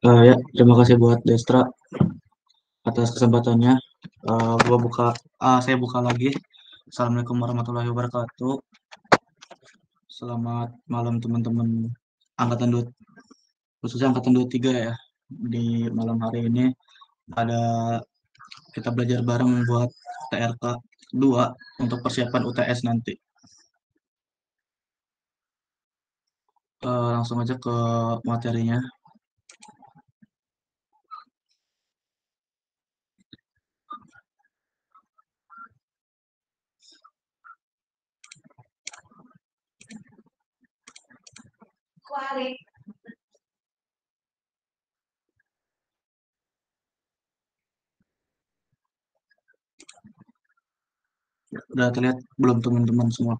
Ya, terima kasih buat Destra atas kesempatannya. Saya buka lagi. Assalamualaikum warahmatullahi wabarakatuh. Selamat malam teman-teman angkatan dua, khususnya angkatan 23 ya. Di malam hari ini ada kita belajar bareng buat TRK 2 untuk persiapan UTS nanti. Langsung aja ke materinya. Udah terlihat belum teman-teman semua?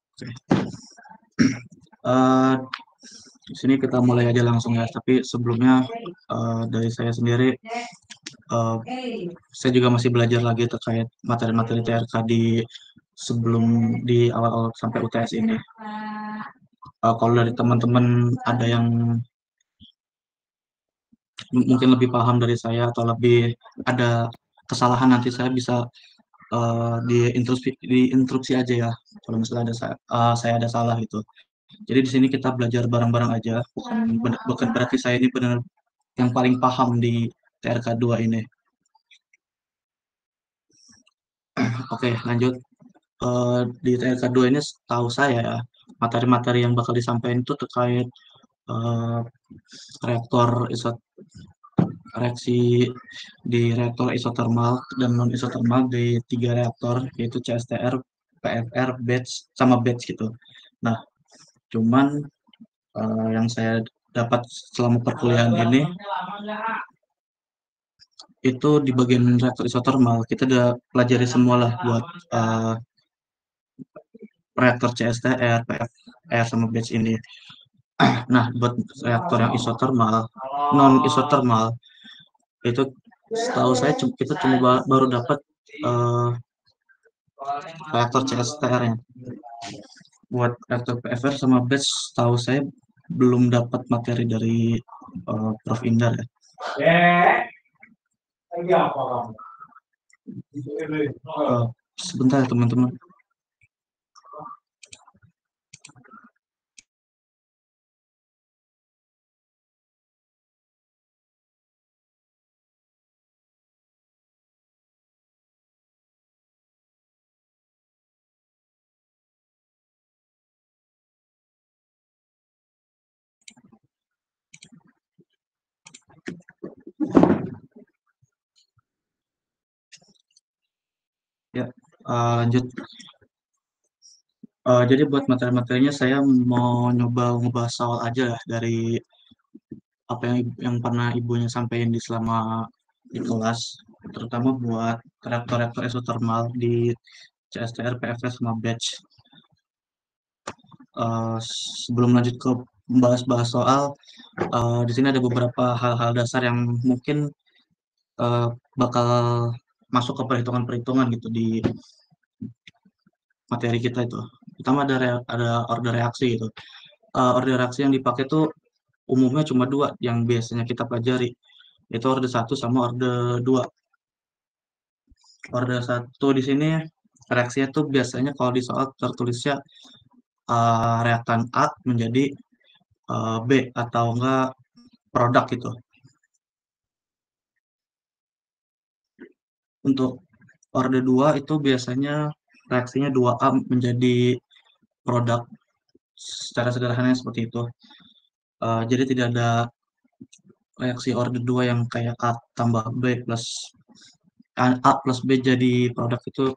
Oke. Eh, di sini kita mulai aja langsung ya. Tapi sebelumnya dari saya sendiri, eh, saya juga masih belajar lagi terkait materi-materi TRK sebelum di awal-awal sampai UTS ini. Kalau dari teman-teman ada yang mungkin lebih paham dari saya atau lebih ada kesalahan, nanti saya bisa diinstruksi aja ya. Kalau misalnya saya ada salah gitu. Jadi di sini kita belajar bareng-bareng aja. Bukan berarti saya ini benar yang paling paham di TRK 2 ini. Oke, lanjut. Di TRK 2 ini tahu saya ya, materi-materi yang bakal disampaikan itu terkait eh, reaktor isot reaksi di reaktor isotermal dan non isotermal di tiga reaktor, yaitu CSTR, PFR, batch sama batch gitu. Nah, cuman yang saya dapat selama perkuliahan ini itu di bagian reaktor isotermal kita udah pelajari semua lah buat uh, reaktor CSTR, PFR sama batch ini. Nah, buat reaktor yang isotermal, non isotermal itu setahu saya kita cuma baru dapat uh, reaktor CSTR-nya. Buat reaktor PFR sama batch, tahu saya belum dapat materi dari Prof. Indar ya. Sebentar ya teman-teman. Ya, lanjut. Jadi buat materi-materinya saya mau nyoba ngebahas soal aja ya dari apa yang pernah ibunya sampaikan di selama di kelas, terutama buat reaktor-reaktor isotermal di CSTR, PFS, sama batch. Sebelum lanjut ke membahas-bahas soal, di sini ada beberapa hal-hal dasar yang mungkin uh, bakal masuk ke perhitungan-perhitungan gitu di materi kita itu. Pertama ada order reaksi gitu. Order reaksi yang dipakai tuh umumnya cuma dua yang biasanya kita pelajari, yaitu order satu sama order dua. Order satu di sini reaksinya tuh biasanya kalau di soal tertulisnya reaktan A menjadi B atau enggak produk gitu. Untuk order 2 itu biasanya reaksinya 2A menjadi produk, secara sederhananya seperti itu. Jadi tidak ada reaksi order 2 yang kayak A tambah B plus A plus B jadi produk itu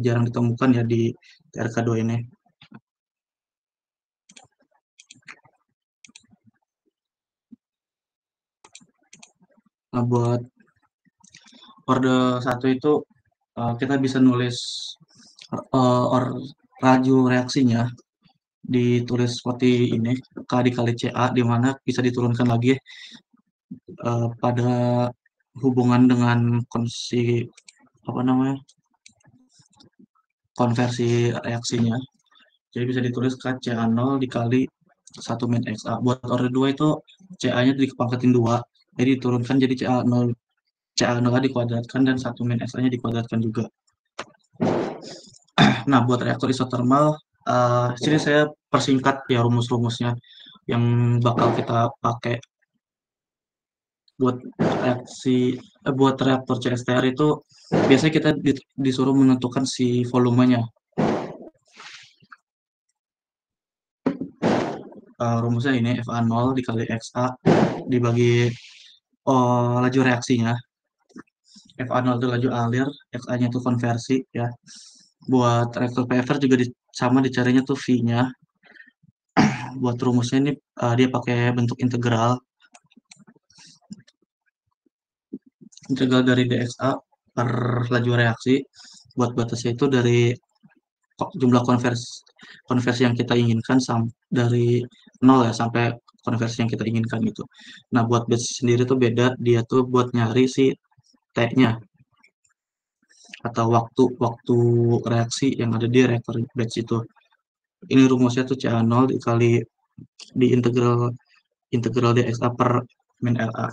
jarang ditemukan ya di TRK 2 ini. Nah, buat order satu itu kita bisa nulis or laju reaksinya ditulis seperti ini, K dikali CA, di mana bisa diturunkan lagi pada hubungan dengan kondisi apa namanya, konversi reaksinya. Jadi bisa ditulis CA0 dikali 1-XA. Buat order 2 itu CA-nya dipangkatin 2, jadi diturunkan jadi CA0 dikuadratkan dan 1-XA-nya dikuadratkan juga. Nah, buat reaktor isotermal, sini saya persingkat ya rumus-rumusnya yang bakal kita pakai buat buat reaktor CSTR itu. Biasanya kita disuruh menentukan si volumenya. Rumusnya ini FA0 dikali XA dibagi laju reaksinya. FA0 itu laju alir, XA-nya itu konversi ya. Buat reaktor PFR juga sama dicarinya tuh V-nya. Buat rumusnya ini dia pakai bentuk integral. Integral dari dXA per laju reaksi. Buat batasnya itu dari jumlah konversi yang kita inginkan dari 0 ya sampai konversi yang kita inginkan gitu. Nah, buat batch sendiri tuh beda, dia tuh buat nyari si T-nya atau waktu waktu reaksi yang ada di reaktor batch itu. Ini rumusnya tuh CA0 dikali di integral integral dXA per min RA.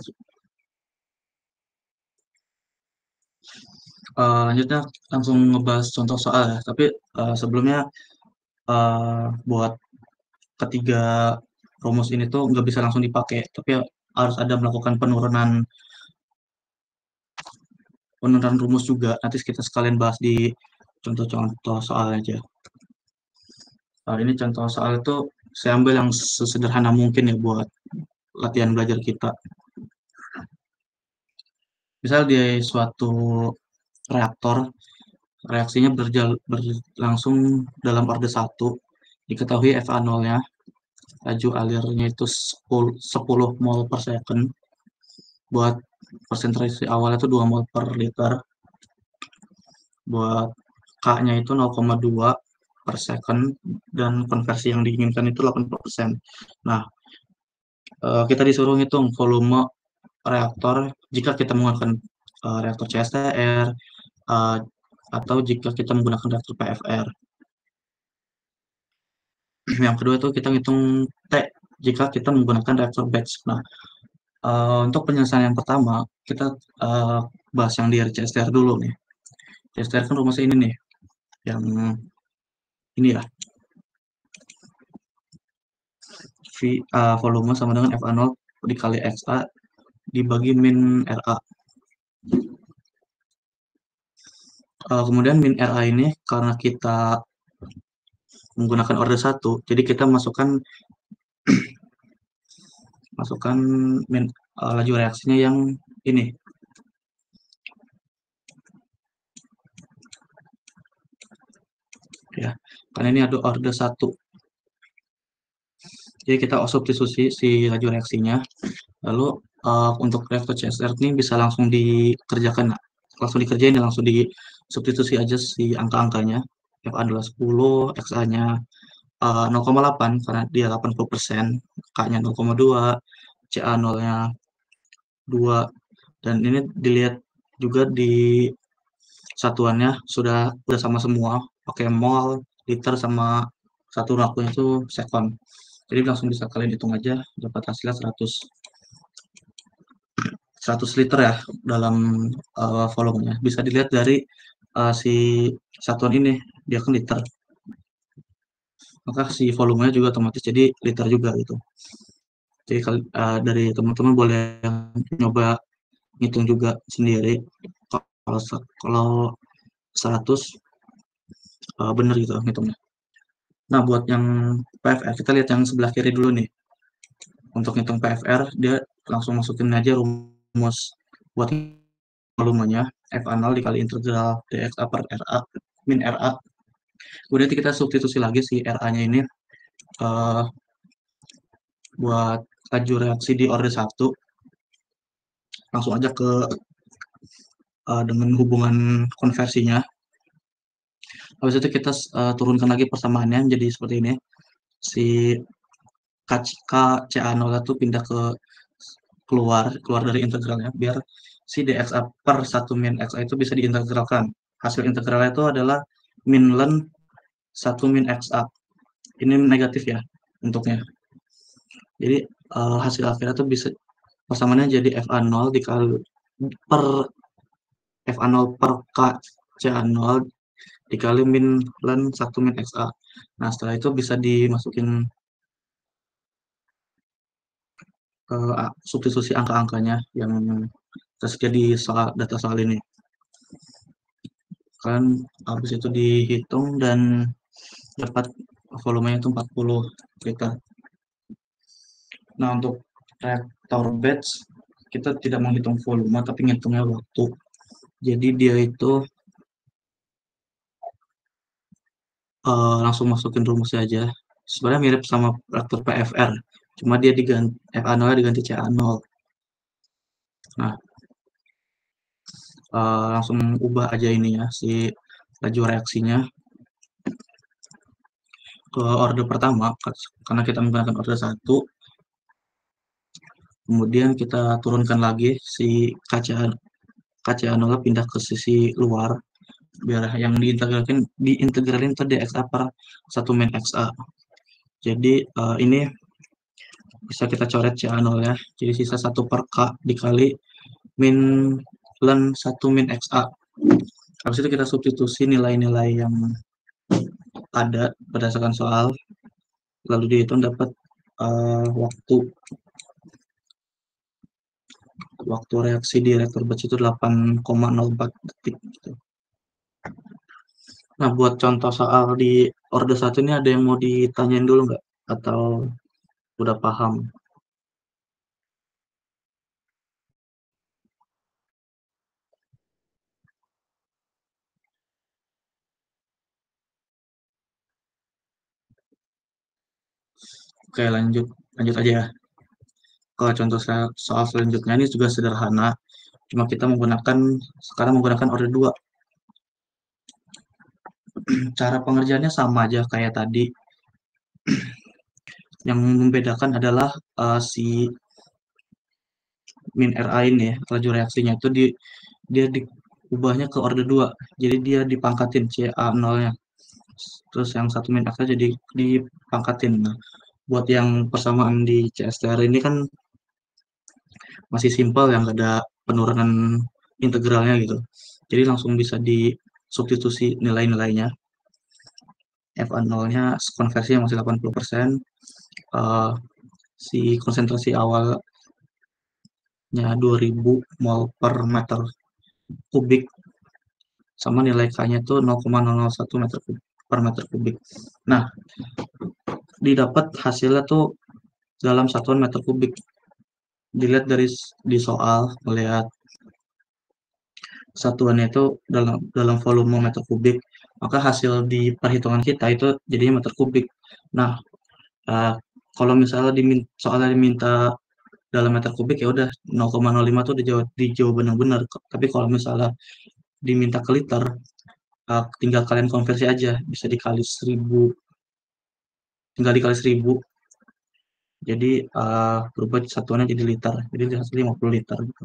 Lanjutnya langsung ngebahas contoh soal ya. Tapi sebelumnya buat ketiga rumus ini tuh nggak bisa langsung dipakai, tapi harus ada melakukan penurunan rumus juga. Nanti kita sekalian bahas di contoh-contoh soal aja. Ini contoh soal itu saya ambil yang sesederhana mungkin ya buat latihan belajar kita. Misal di suatu reaktor, reaksinya berlangsung dalam orde 1, diketahui FA0-nya, laju alirnya itu 10 mol per second, buat konsentrasi awalnya itu 2 mol per liter, buat K-nya itu 0,2 per second, dan konversi yang diinginkan itu 80%. Nah, kita disuruh hitung volume reaktor jika kita menggunakan reaktor CSTR, atau jika kita menggunakan reaktor PFR. Yang kedua itu kita hitung T jika kita menggunakan reaktor batch. Nah, untuk penyelesaian yang pertama, kita bahas yang di CSTR dulu nih. CSTR kan rumusnya ini nih, yang ini ya, volume sama dengan FA0 dikali XA dibagi min RA. Kemudian min RA ini karena kita menggunakan order 1, jadi kita masukkan laju reaksinya yang ini. Ya, karena ini ada order 1. Jadi kita substitusi si laju reaksinya. Lalu untuk reaktor CSR ini bisa langsung dikerjakan, langsung dikerjain dan langsung disubstitusi aja si angka-angkanya. FA adalah 10, XA-nya 0,8 karena dia 80%, K-nya 0,2, CA0-nya 2, dan ini dilihat juga di satuannya sudah sama semua, pakai mol, liter, sama satu waktunya itu second. Jadi langsung bisa kalian hitung aja, dapat hasilnya 100 liter ya dalam volumenya. Bisa dilihat dari si satuan ini, dia kan liter. Maka si volumenya juga otomatis jadi liter juga gitu. Jadi dari teman-teman boleh nyoba ngitung juga sendiri. Kalau 100 bener gitu ngitungnya. Nah, buat yang PFR, kita lihat yang sebelah kiri dulu nih. Untuk ngitung PFR, dia langsung masukin aja rumus buat volumenya, FA0 dikali integral dXA per RA, min RA. Kemudian kita substitusi lagi si RA-nya ini uh, buat laju reaksi di orde 1. Langsung aja ke dengan hubungan konversinya. Habis itu kita turunkan lagi persamaannya jadi seperti ini. Si KCA0 itu pindah keluar dari integralnya biar si dxa per 1 min xa itu bisa diintegralkan. Hasil integralnya itu adalah min len 1 min xa. Ini negatif ya bentuknya. Jadi hasil akhirnya tuh bisa persamaannya jadi FA0 dikali per FA0 per K CA0 dikali min len 1 min XA. Nah, setelah itu bisa dimasukin ke substitusi angka-angkanya yang tersedia di data soal ini. Kan habis itu dihitung dan dapat volumenya itu 40 liter. Nah, untuk reaktor batch kita tidak menghitung volume tapi ngitungnya waktu. Jadi dia itu langsung masukin rumusnya aja. Sebenarnya mirip sama reaktor PFR, cuma dia diganti FA0 diganti CA0. Nah, langsung ubah aja ini ya si laju reaksinya ke orde pertama karena kita menggunakan orde 1. Kemudian kita turunkan lagi si KCA0 pindah ke sisi luar biar yang diintegralin ke dxa per 1 min xa. Jadi ini bisa kita coret CA0 ya. Jadi sisa 1 per K dikali min len 1 min xa. Habis itu kita substitusi nilai-nilai yang ada berdasarkan soal, lalu dihitung dapat waktu reaksi di reaktor batch itu 8,04 detik gitu. Nah, buat contoh soal di orde 1 ini ada yang mau ditanyain dulu nggak? Atau udah paham? Oke, lanjut aja ya. Kalau contoh soal selanjutnya ini juga sederhana, cuma kita sekarang menggunakan orde 2. Cara pengerjaannya sama aja kayak tadi. Yang membedakan adalah si min RA ini ya, laju reaksinya itu dia diubahnya ke orde 2. Jadi dia dipangkatin CA0-nya. Terus yang 1 min XA jadi dipangkatin. Nah, buat yang persamaan di CSTR ini kan masih simpel yang nggak ada penurunan integralnya gitu. Jadi langsung bisa disubstitusi nilai-nilainya. FA0-nya konversinya masih 80%. Si konsentrasi awalnya 2000 mol per meter kubik sama nilai K-nya tuh 0,001 meter per meter kubik. Nah, didapat hasilnya tuh dalam satuan meter kubik. Dilihat di soal, melihat satuannya itu dalam volume meter kubik, maka hasil di perhitungan kita itu jadinya meter kubik. Nah, kalau misalnya soalnya diminta dalam meter kubik ya udah 0,05 tuh dijawab benar-benar. Tapi kalau misalnya diminta ke liter, tinggal kalian konversi aja, bisa dikali 1000, tinggal dikali 1000. Jadi berubah satuannya jadi liter. Jadi hasilnya 50 liter gitu.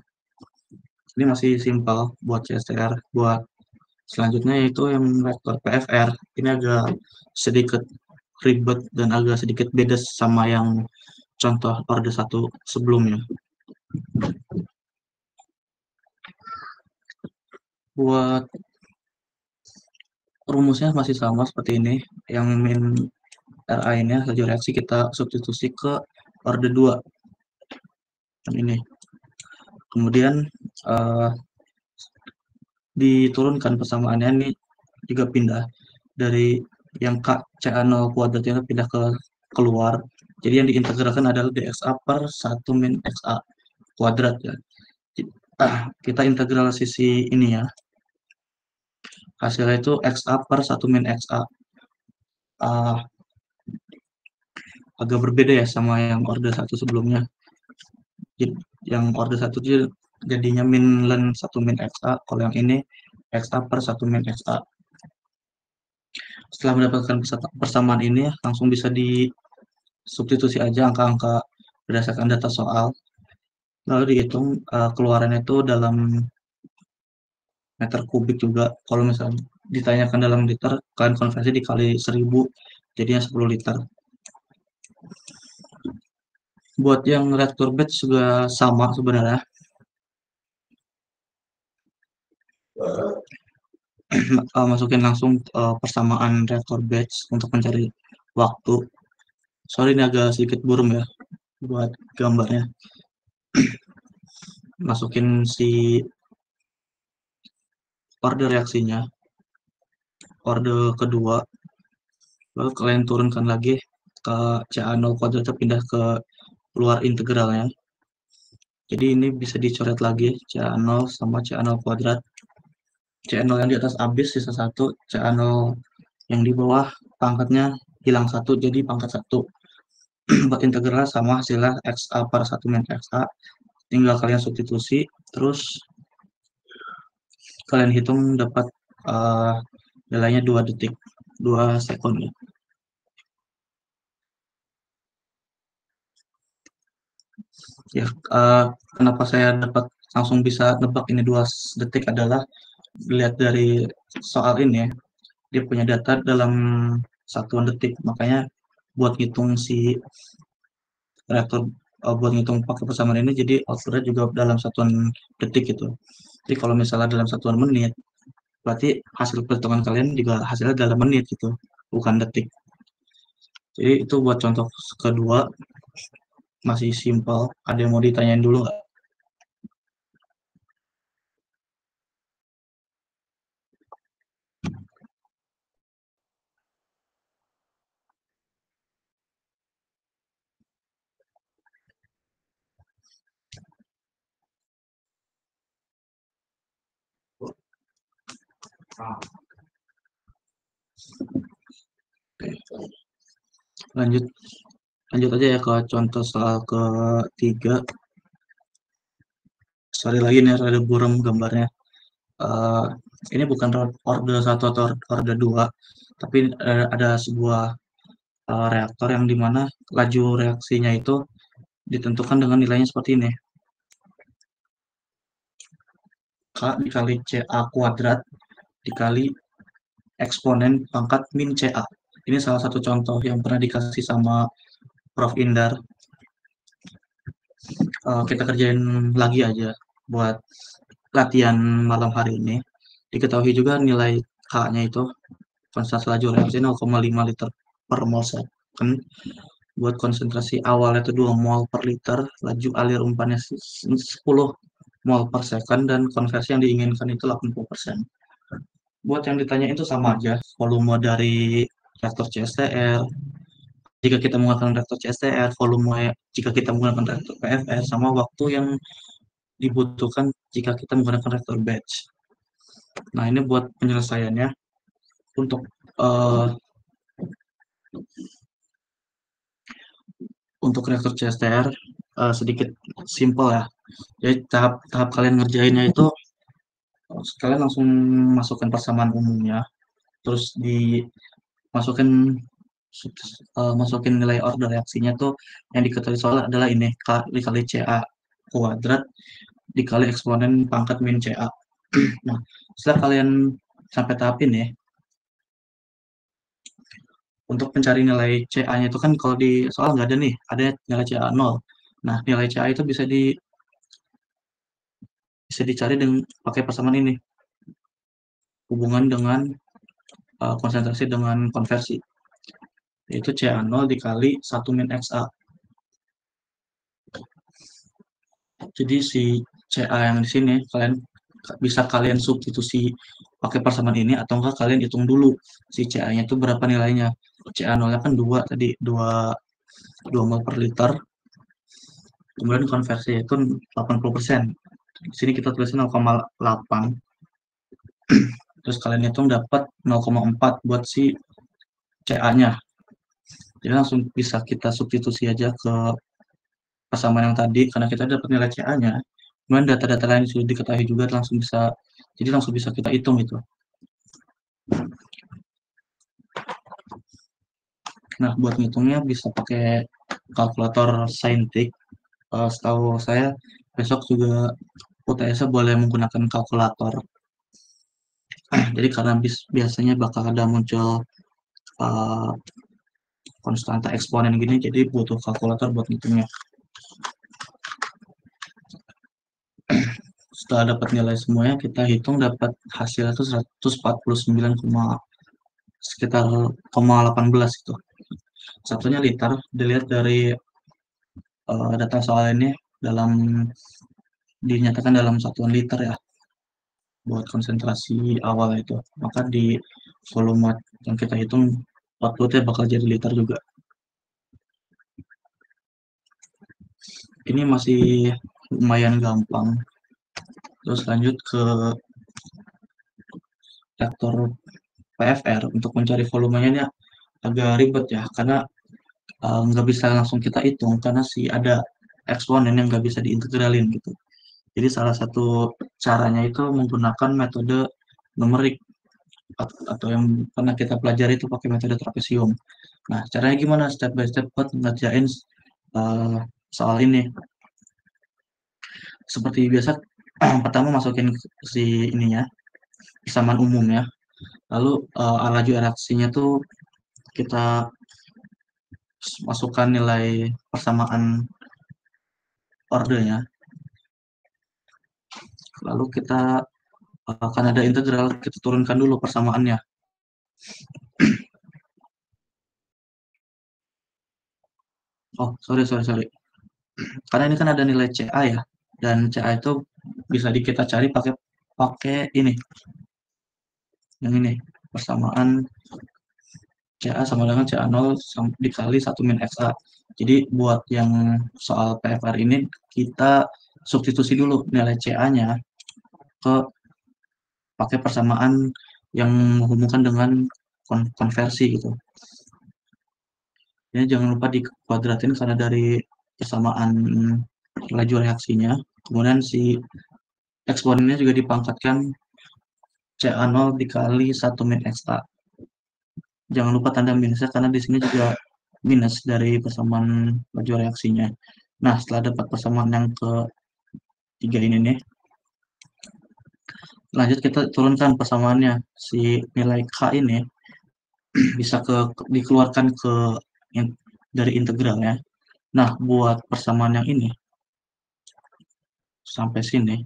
Ini masih simpel buat CSTR. Buat selanjutnya yaitu yang reaktor PFR. Ini agak sedikit ribet dan agak sedikit beda sama yang contoh orde 1 sebelumnya. Buat rumusnya masih sama seperti ini. Yang min RA ini laju reaksi kita substitusi ke orde 2. Dan ini. Kemudian diturunkan persamaannya ini juga pindah dari yang CA0 kuadratnya pindah ke keluar. Jadi yang diintegralkan adalah dxa per 1 min xa kuadrat ya. Kita integral sisi ini ya. Hasilnya itu xa per 1 min xa. Agak berbeda ya sama yang orde 1 sebelumnya. Yang orde 1 jadinya min len 1 min xa, kalau yang ini xa per 1 min xa. Setelah mendapatkan persamaan ini, langsung bisa disubstitusi aja angka-angka berdasarkan data soal. lalu dihitung keluarannya itu dalam meter kubik juga. Kalau misalnya ditanyakan dalam liter, kalian konversi dikali 1000, jadinya 10 liter. Buat yang reaktor batch juga sama sebenarnya. Masukin langsung persamaan reaktor batch untuk mencari waktu. Sorry ini agak sedikit buram ya buat gambarnya. Masukin si orde reaksinya, orde kedua, lalu kalian turunkan lagi ke CA0 kuadrat, pindah ke luar integralnya. Jadi ini bisa dicoret lagi CA0 sama CA0 kuadrat. CA0 yang di atas habis, sisa satu. CA0 yang di bawah pangkatnya hilang satu, jadi pangkat satu. Buat integral sama hasilnya XA per 1 min XA. Tinggal kalian substitusi, terus kalian hitung dapat nilainya 2 detik, 2 sekund ya. Ya, kenapa saya dapat langsung bisa nebak ini 2 detik adalah dilihat dari soal ini ya, dia punya data dalam satuan detik, makanya buat ngitung si reaktor, buat ngitung pakai persamaan ini, jadi outputnya juga dalam satuan detik gitu. Jadi kalau misalnya dalam satuan menit, berarti hasil perhitungan kalian juga hasilnya dalam menit gitu, bukan detik. Jadi itu buat contoh kedua, masih simpel. Ada yang mau ditanyain dulu nggak? Lanjut, lanjut aja ya ke contoh soal ketiga. Sorry lagi nih, ada buram gambarnya. Eh, ini bukan order satu atau order dua, tapi ada sebuah reaktor yang dimana laju reaksinya itu ditentukan dengan nilainya seperti ini. K dikali CA kuadrat dikali eksponen pangkat min CA. Ini salah satu contoh yang pernah dikasih sama Prof. Indar. Kita kerjain lagi aja buat latihan malam hari ini. Diketahui juga nilai K-nya itu konsentrasi laju reaksi 0,5 liter per mol second. Buat konsentrasi awal itu 2 mol per liter, laju alir umpannya 10 mol per second, dan konversi yang diinginkan itu 80%. Buat yang ditanya itu sama aja, volume dari reaktor CSTR, jika kita menggunakan reaktor CSTR, volume jika kita menggunakan reaktor PFR, sama waktu yang dibutuhkan jika kita menggunakan reaktor batch. Nah, ini buat penyelesaiannya. Untuk uh, untuk reaktor CSTR sedikit simpel ya. Jadi tahap kalian ngerjainnya itu kalian langsung masukkan persamaan umumnya, terus dimasukin masukin nilai order reaksinya tuh yang diketahui soal adalah ini K dikali CA kuadrat dikali eksponen pangkat min CA. Nah, setelah kalian sampai tahap ini, untuk mencari nilai CA-nya itu kan kalau di soal nggak ada nih, ada nilai CA 0. Nah, nilai CA itu bisa dicari dengan pakai persamaan ini, hubungan dengan konsentrasi dengan konversi, yaitu CA0 dikali 1 min XA. Jadi si CA yang di sini bisa kalian substitusi pakai persamaan ini, atau enggak kalian hitung dulu si CA-nya itu berapa nilainya. CA0-nya kan 2 tadi, 2 mol per liter. Kemudian konversi itu 80%. Di sini kita tulisnya 0,8. Terus kalian hitung dapat 0,4 buat si CA-nya. Jadi langsung bisa kita substitusi aja ke persamaan yang tadi, karena kita dapat nilai CA-nya. Kemudian data-data lain sudah diketahui juga, langsung bisa kita hitung itu. Nah, buat ngitungnya bisa pakai kalkulator saintik. Setahu saya besok juga UTS boleh menggunakan kalkulator. Jadi karena biasanya bakal ada muncul uh, konstanta eksponen gini, jadi butuh kalkulator buat ngitungnya. Setelah dapat nilai semuanya, kita hitung dapat hasilnya itu 149, sekitar 18 itu. Satunya liter, dilihat dari data soal ini dinyatakan dalam satuan liter ya, buat konsentrasi awal itu. Maka di volume yang kita hitung outputnya bakal jadi liter juga. Ini masih lumayan gampang. Terus lanjut ke reaktor PFR. Untuk mencari volumenya ini agak ribet ya, karena nggak bisa langsung kita hitung, karena ada eksponen yang nggak bisa diintegralin gitu. Jadi salah satu caranya itu menggunakan metode numerik, atau yang pernah kita pelajari itu pakai metode trapesium. Nah, caranya gimana step by step buat ngerjain soal ini? Seperti biasa, pertama masukin si ininya, persamaan umumnya. Lalu laju reaksinya tuh kita masukkan nilai persamaan ordernya. Lalu kita akan ada integral, kita turunkan dulu persamaannya. Oh, sorry. Karena ini kan ada nilai CA ya, dan CA itu bisa kita cari pakai pakai ini, yang ini, persamaan CA sama dengan CA0 dikali 1 min XA. Jadi buat yang soal PFR ini, kita substitusi dulu nilai CA-nya ke pakai persamaan yang menghubungkan dengan konversi gitu. Ini jangan lupa dikuadratin karena dari persamaan laju reaksinya. Kemudian si eksponennya juga dipangkatkan CA0 dikali 1 min XA. Jangan lupa tanda minusnya karena di sini juga minus dari persamaan laju reaksinya. Nah, setelah dapat persamaan yang ketiga ini nih, lanjut kita turunkan persamaannya. Si nilai K ini bisa dikeluarkan dari integralnya. Nah, buat persamaan yang ini sampai sini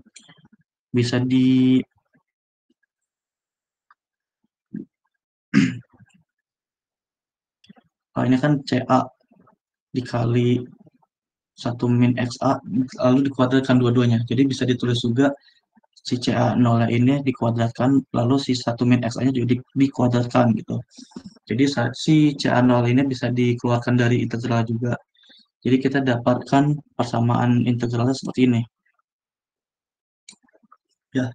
bisa ini kan CA dikali 1 min XA lalu dikuadratkan dua-duanya. Jadi bisa ditulis juga si CA0 ini dikuadratkan, lalu si 1 min XA-nya juga dikuadratkan gitu. Jadi si CA0 ini bisa dikeluarkan dari integral juga. Jadi kita dapatkan persamaan integralnya seperti ini. Ya,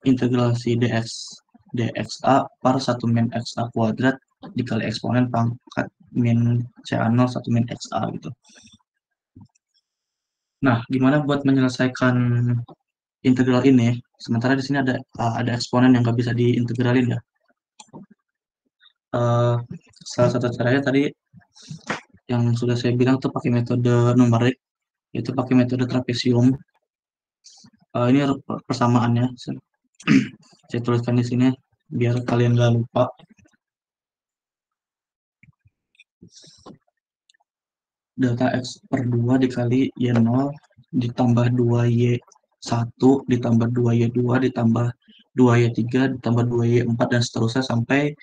integral si dxa per 1 min XA kuadrat dikali eksponen pangkat min CA0 1 min XA gitu. Nah, gimana buat menyelesaikan integral ini? Sementara di sini ada eksponen yang nggak bisa diintegralin ya. Salah satu caranya tadi yang sudah saya bilang tuh pakai metode numerik, itu pakai metode trapesium. Ini persamaannya. Saya tuliskan di sini biar kalian nggak lupa. Delta X per 2 dikali Y0 ditambah 2Y1 ditambah 2Y2 ditambah 2Y3 ditambah 2Y4 dan seterusnya sampai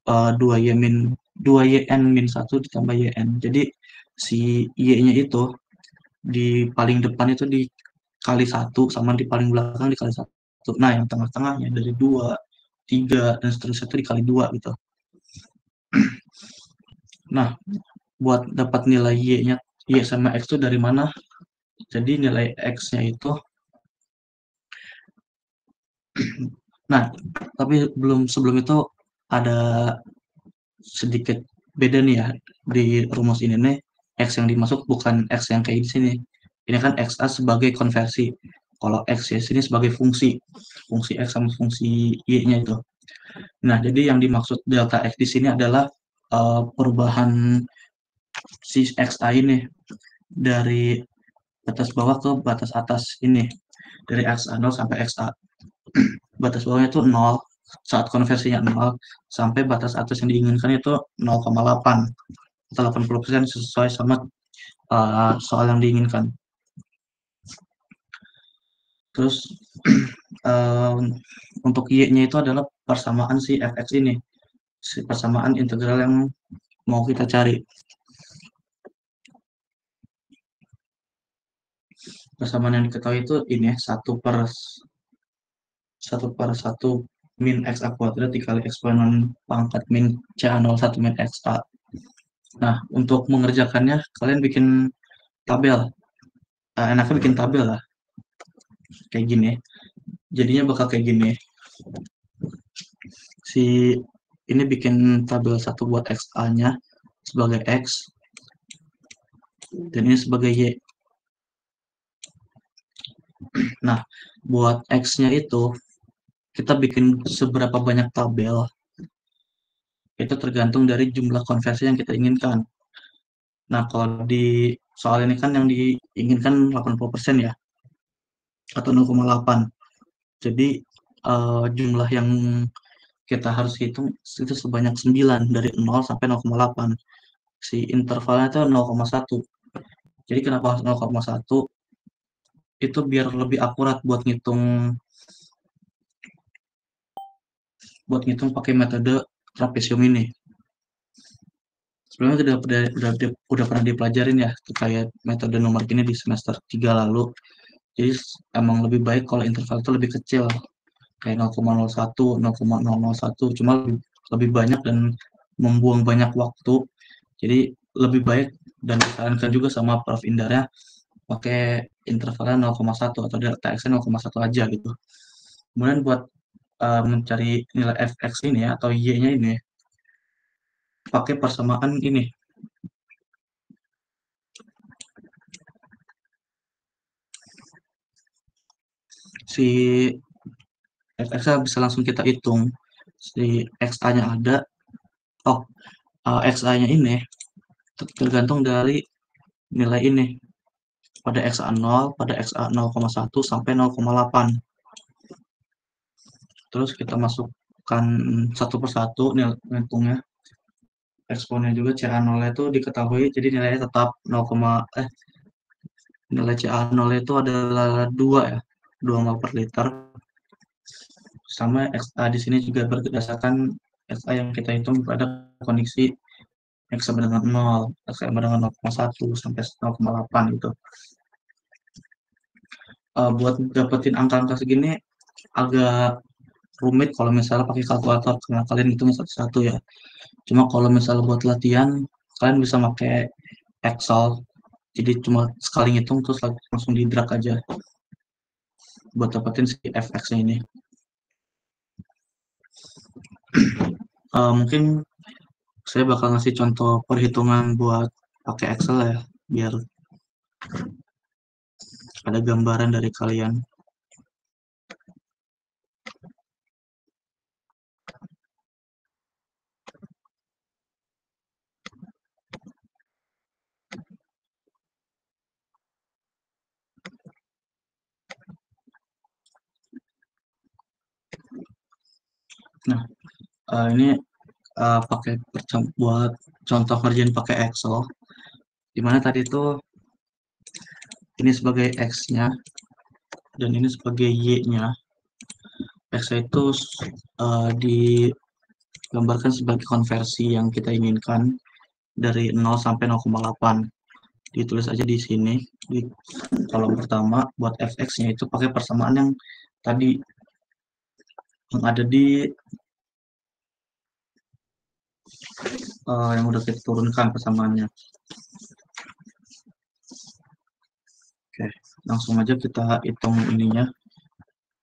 2yn min 1 ditambah yn. Jadi si y-nya itu di paling depan itu dikali 1 sama di paling belakang dikali 1. Nah, yang tengah-tengahnya dari 2, 3 dan seterusnya itu dikali 2 gitu. Nah, buat dapat nilai y-nya, y sama x itu dari mana? Jadi nilai x-nya itu, nah, tapi sebelum itu ada sedikit beda nih ya, di rumus ini nih, x yang dimasuk bukan x yang kayak di sini. Ini kan xa sebagai konversi. Kalau x ya sini sebagai fungsi x sama fungsi y-nya itu. Nah, jadi yang dimaksud delta x di sini adalah perubahan si xa ini dari batas bawah ke batas atas ini, dari XA0 sampai XA. Batas bawahnya itu 0 saat konversinya 0 sampai batas atas yang diinginkan itu 0,8 atau 80% sesuai sama soal yang diinginkan. Terus untuk Y-nya itu adalah persamaan si fx ini, si persamaan integral yang mau kita cari. Persamaan yang diketahui itu ini ya, 1/1 min XA kuadrat dikali eksponen pangkat min CA01 min XA. Nah, untuk mengerjakannya, kalian bikin tabel. Enaknya bikin tabel lah, kayak gini. Jadinya bakal kayak gini. Si ini bikin tabel 1 buat XA-nya sebagai X, dan ini sebagai Y. Nah, buat X-nya itu, kita bikin seberapa banyak tabel, itu tergantung dari jumlah konversi yang kita inginkan. Nah, kalau di soal ini kan yang diinginkan 80% ya, atau 0,8. Jadi, jumlah yang kita harus hitung itu sebanyak 9, dari 0 sampai 0,8. Si intervalnya itu 0,1. Jadi kenapa harus 0,1? Itu biar lebih akurat buat ngitung pakai metode trapesium ini. Sebelumnya udah pernah dipelajarin ya terkait metode numerik ini di semester 3 lalu. Jadi emang lebih baik kalau interval itu lebih kecil, kayak 0,01, 0,001, cuma lebih banyak dan membuang banyak waktu. Jadi lebih baik, dan disarankan juga sama Prof. Indarnya, pakai intervalnya 0,1 atau delta X-nya 0,1 aja gitu. Kemudian buat mencari nilai fx ini ya, atau y-nya ini, pakai persamaan ini. Si fx-nya bisa langsung kita hitung. Si xa-nya ada. Oh, xa-nya ini tergantung dari nilai ini. Pada xa0, pada xa 0,1 sampai 0,8. Terus kita masukkan satu persatu nilainya. Eksponen juga CA0 itu diketahui, jadi nilainya tetap 0, nilai CA0 itu adalah 2 ya, 2 mol per liter. Sama XA di sini juga berdasarkan XA yang kita hitung pada kondisi X sama dengan 0, X sama dengan 0,1 sampai 0,8 gitu. Buat dapetin angka-angka segini agak rumit kalau misalnya pakai kalkulator, karena kalian hitung satu-satu ya. Cuma kalau misalnya buat latihan, kalian bisa pakai Excel. Jadi cuma sekali ngitung terus langsung di drag aja buat dapetin si fx-nya ini. Mungkin saya bakal ngasih contoh perhitungan buat pakai Excel ya, biar ada gambaran dari kalian. Nah, ini buat contoh ngerjain pakai Excel. Dimana tadi itu ini sebagai X-nya dan ini sebagai Y-nya. X itu digambarkan sebagai konversi yang kita inginkan dari 0 sampai 0,8. Ditulis aja di sini di kolom pertama. Buat fx-nya itu pakai persamaan yang tadi, yang ada di yang udah kita turunkan persamaannya. Oke, langsung aja kita hitung ininya.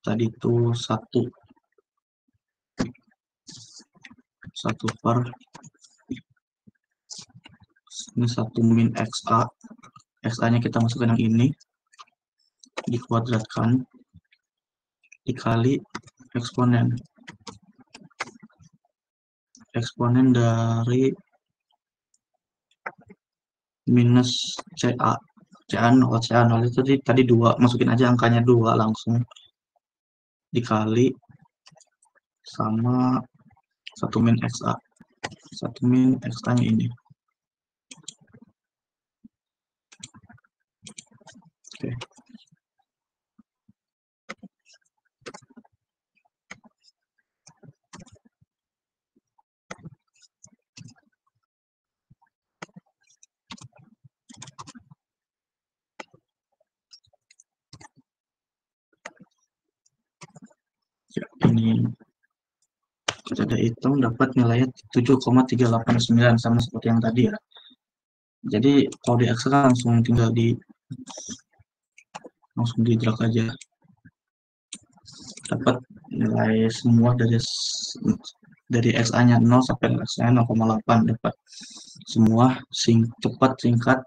Tadi itu 1 per ini 1 min xa. Xa-nya kita masukkan yang ini, dikuadratkan dikali eksponen dari minus CA. CA0 itu tadi 2, masukin aja angkanya 2 langsung dikali sama 1 min XA. 1 min XA-nya ini. Oke. Ya, ini kita udah hitung dapat nilainya 7,389 sama seperti yang tadi ya. Jadi kalau di Excel langsung tinggal langsung di drag aja, dapat nilai semua dari XA-nya 0 sampai XA-nya 0,8, dapat semua cepat, singkat.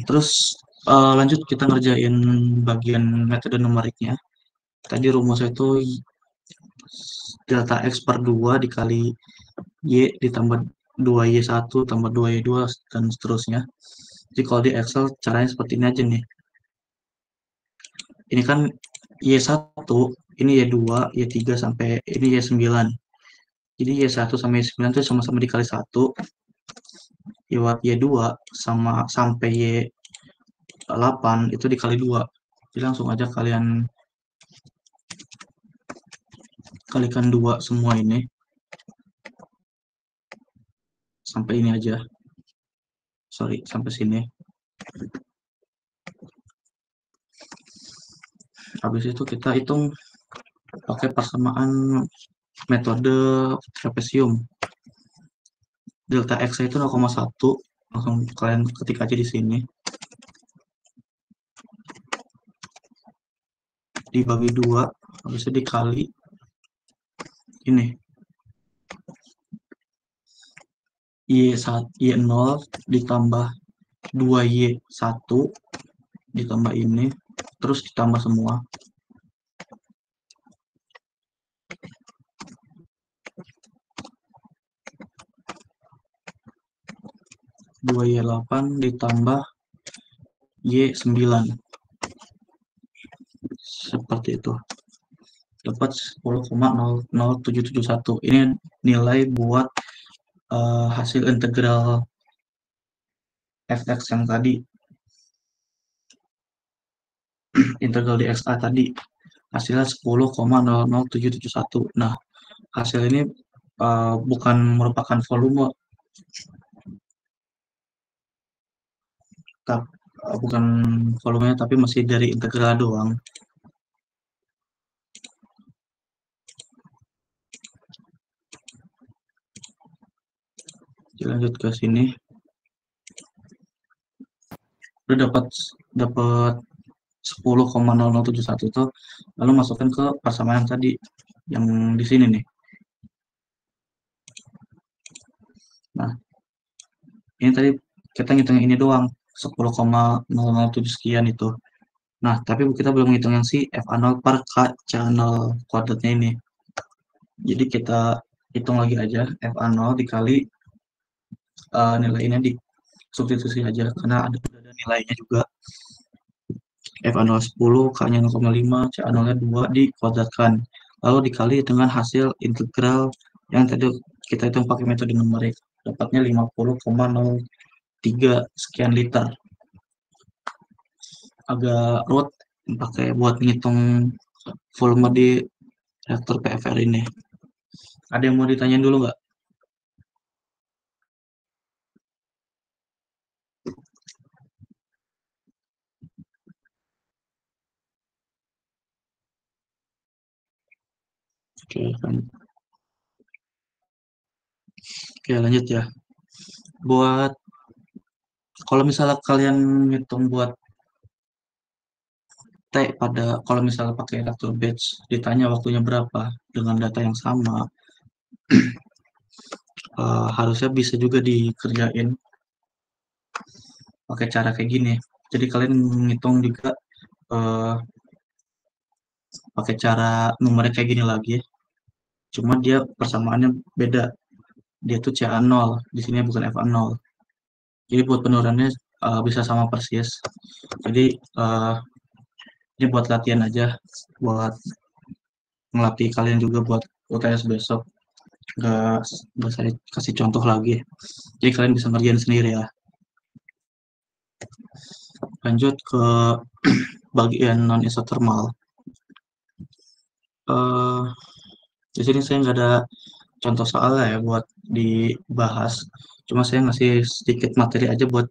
Terus lanjut kita ngerjain bagian metode numeriknya. Tadi rumusnya itu delta X per 2 dikali Y ditambah 2Y1 tambah 2Y2 dan seterusnya. Jadi kalau di Excel caranya seperti ini aja nih. Ini kan Y1, ini Y2, Y3 sampai ini Y9. Jadi Y1 sama Y9 itu sama-sama dikali 1. Y2 sama sampai Y8 itu dikali 2. Jadi langsung aja kalian kalikan 2 semua ini. Sampai ini aja. Sorry, sampai sini. Habis itu kita hitung pakai persamaan metode trapesium. Delta X itu 0,1. Langsung kalian ketik aja di sini. Dibagi 2, habis itu dikali ini. Y0 ditambah 2Y1 ditambah ini, terus ditambah semua. Dua Y8 ditambah Y9. Seperti itu. Dapat 10,00771. Ini nilai buat hasil integral fx yang tadi. Integral di XA tadi. Hasilnya 10,00771. Nah, hasil ini bukan merupakan volume, bukan volumenya, tapi masih dari integral doang. Lanjut ke sini. Udah dapat 10,0071 itu, lalu masukkan ke persamaan tadi yang di sini nih. Nah, ini tadi kita ngitung ini doang, 10,007 sekian itu. Nah, tapi kita belum ngitung yang si FA0 per K-channel kuadratnya ini. Jadi kita hitung lagi aja, FA0 dikali nilai ini di substitusi aja, karena ada nilainya juga. FA0 10, K-nya 0,5, CA0-nya 2 dikuadratkan. Lalu dikali dengan hasil integral yang tadi kita hitung pakai metode numerik. Dapatnya 50,03 sekian liter. Agak ruwet pakai buat ngitung volume di reaktor PFR ini. Ada yang mau ditanyain dulu nggak? Oke, lanjut ya. Buat kalau misalnya kalian ngitung buat T kalau misalnya pakai reaktor batch, ditanya waktunya berapa dengan data yang sama, harusnya bisa juga dikerjain pakai cara kayak gini. Jadi kalian ngitung juga pakai cara numerik kayak gini lagi. Cuma dia persamaannya beda. Dia tuh CA0, di sini bukan FA0. Jadi buat penurunannya bisa sama persis. Jadi ini buat latihan aja, buat ngelatih kalian juga buat UTS besok. Nggak, nggak saya kasih contoh lagi. Jadi kalian bisa ngerjain sendiri ya. Lanjut ke bagian non isotermal. Eh, di sini saya nggak ada contoh soalnya ya buat dibahas. Cuma saya ngasih sedikit materi aja buat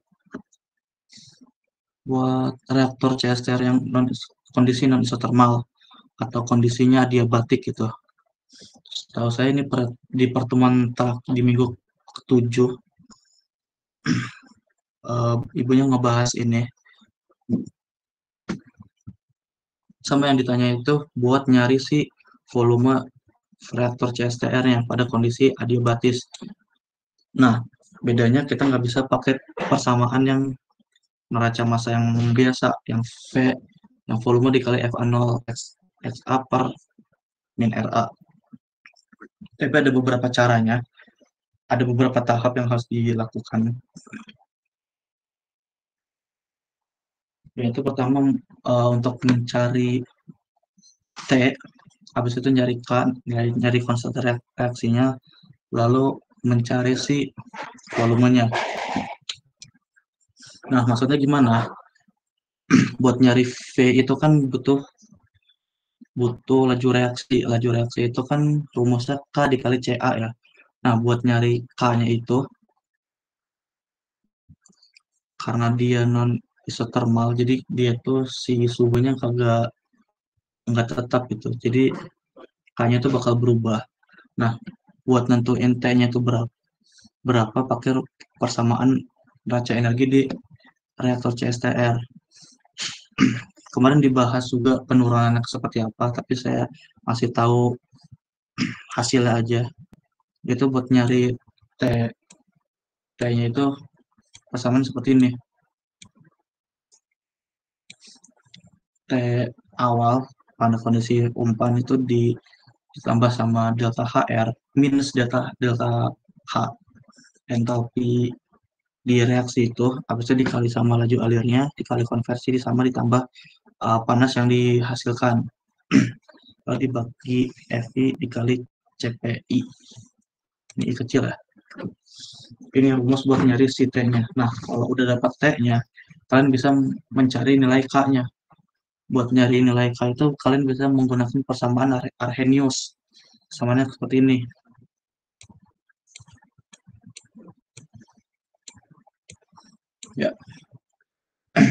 buat reaktor CSTR yang kondisi non isotermal atau kondisinya adiabatik gitu. Tahu saya ini di pertemuan di minggu ketujuh, ibunya ngebahas ini sama yang ditanya itu buat nyari si volume reaktor CSTR-nya pada kondisi adiabatis. Nah, bedanya kita nggak bisa pakai persamaan yang neraca massa yang biasa, yang V, yang volume dikali FA0 XA per min RA. Tapi ada beberapa caranya, ada beberapa tahap yang harus dilakukan. Yaitu pertama untuk mencari T, habis itu nyari K, nyari konstan reaksinya, lalu mencari si volumenya. Nah, maksudnya gimana? Buat nyari V itu kan butuh butuh laju reaksi. Laju reaksi itu kan rumusnya K dikali CA ya. Nah, buat nyari K-nya itu, karena dia non isotermal, jadi dia tuh si suhunya kagak nggak tetap gitu. Jadi K-nya tuh bakal berubah. Nah, buat nentuin T-nya itu berapa pakai persamaan raca energi di reaktor CSTR. Kemarin dibahas juga penurunannya seperti apa, tapi saya masih tahu hasilnya aja. Itu buat nyari T, T-nya itu persamaan seperti ini. T awal pada kondisi umpan itu ditambah sama delta HR minus delta delta H entalpi di reaksi itu, habis itu dikali sama laju alirnya, dikali konversi sama ditambah panas yang dihasilkan. Lalu dibagi FI dikali CPI. Ini I kecil ya. Ini rumus buat nyari si T-nya. Nah, kalau udah dapat T-nya, kalian bisa mencari nilai K-nya. Buat nyari nilai K itu, kalian bisa menggunakan persamaan Arrhenius. Persamanya seperti ini. Ya,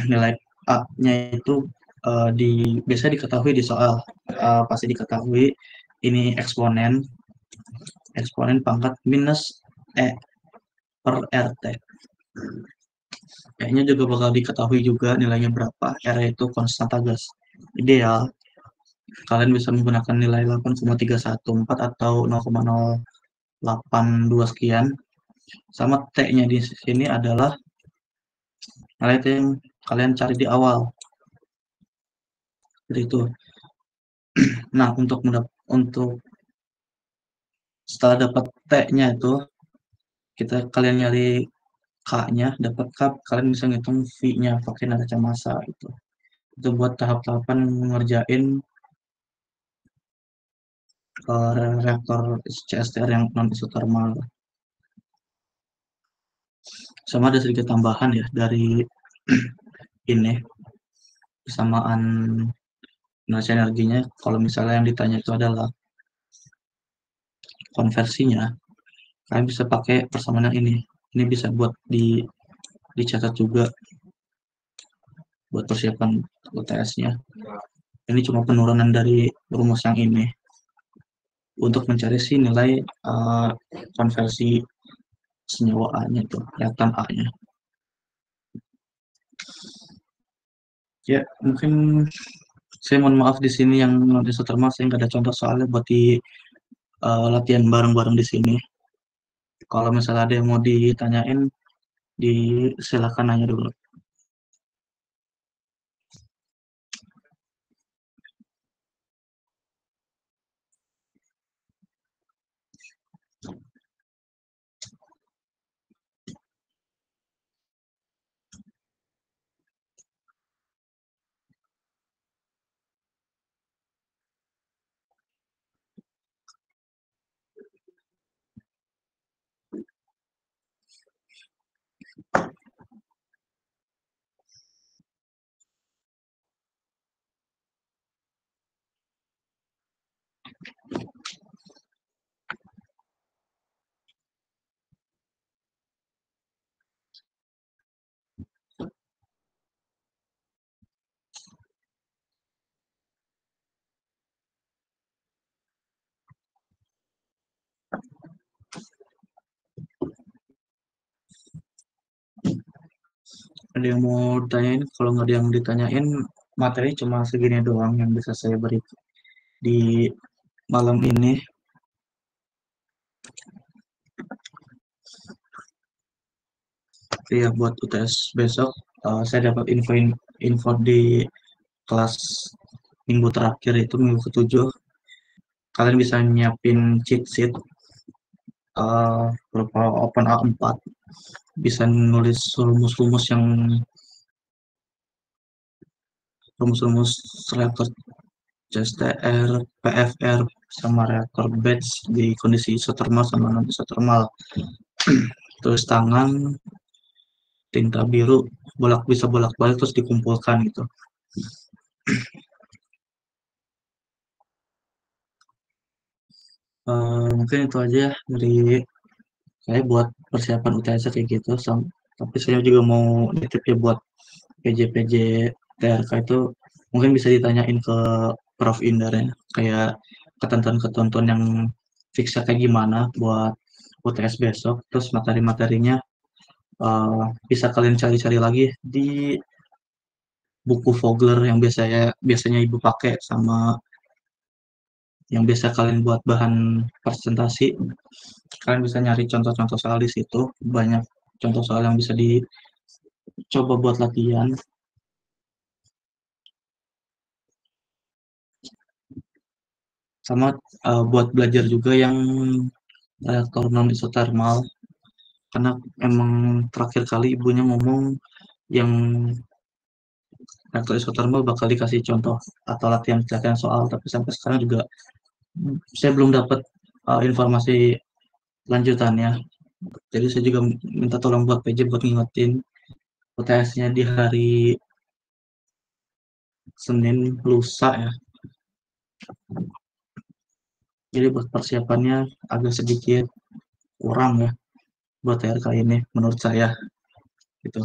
nilai A-nya itu biasa diketahui di soal. Pasti diketahui ini eksponen pangkat minus E per RT. Kayaknya juga bakal diketahui juga nilainya berapa. R itu konstanta gas. Ideal, kalian bisa menggunakan nilai 8,314 atau 0,082 sekian. Sama T-nya di sini adalah nilai T yang kalian cari di awal. Seperti itu. Nah, untuk setelah dapat T-nya itu, kalian nyari K-nya, dapat K, kalian bisa ngitung V-nya pakai neraca massa itu. Itu buat tahap-tahapan ngerjain reaktor CSTR yang non isotermal. Sama ada sedikit tambahan ya dari ini kesamaan neraca energinya. Kalau misalnya yang ditanya itu adalah konversinya, kalian bisa pakai persamaan yang ini. Ini bisa buat dicatat juga buat persiapan UTS-nya. Ini cuma penurunan dari rumus yang ini untuk mencari si nilai konversi senyawa A-nya itu, reaktan A-nya. Ya, mungkin saya mohon maaf di sini yang non isotermal saya nggak ada contoh soalnya buat di latihan bareng-bareng di sini. Kalau misalnya ada yang mau ditanyain, silakan nanya dulu. Ada yang mau ditanyain? Kalau nggak ada yang ditanyain, materi cuma segini doang yang bisa saya beri di malam ini. Tapi ya buat UTS besok, saya dapat info di kelas minggu terakhir itu minggu ketujuh. Kalian bisa nyiapin cheat sheet berupa Open A4, bisa nulis rumus-rumus reaktor CSTR, PFR, sama reaktor batch di kondisi isotermal sama non isotermal. Tulis tangan, tinta biru, bisa bolak-balik terus dikumpulkan gitu. Mungkin itu aja ya dari saya buat persiapan UTS kayak gitu. Tapi saya juga mau nitip ya buat PJ-PJ TRK itu mungkin bisa ditanyain ke Prof. Indar ya, kayak ketentuan-ketentuan yang fixnya kayak gimana buat UTS besok, terus materi-materinya bisa kalian cari-cari lagi di buku Vogler yang biasanya ibu pakai sama yang biasa kalian buat bahan presentasi. Kalian bisa nyari contoh-contoh soal di situ, banyak contoh soal yang bisa dicoba buat latihan, sama buat belajar juga yang reaktor non isotermal, karena emang terakhir kali ibunya ngomong yang reaktor isotermal bakal dikasih contoh atau latihan-latihan soal, tapi sampai sekarang juga saya belum dapat informasi lanjutannya. Jadi saya juga minta tolong buat PJ buat ngingetin UTS-nya di hari Senin lusa ya. Jadi buat persiapannya agak sedikit kurang ya buat TRK ini menurut saya gitu.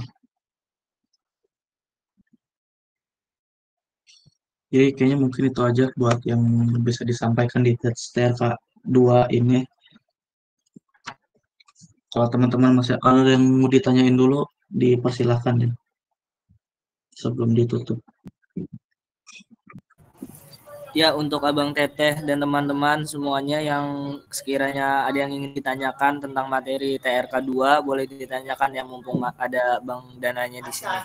Jadi kayaknya mungkin itu aja buat yang bisa disampaikan di tes TRK 2 ini. Kalau teman-teman masih ada yang mau ditanyain dulu, dipersilahkan ya sebelum ditutup. Ya, untuk Abang Teteh dan teman-teman semuanya yang sekiranya ada yang ingin ditanyakan tentang materi TRK 2, boleh ditanyakan ya mumpung ada Bang Dananya di sini.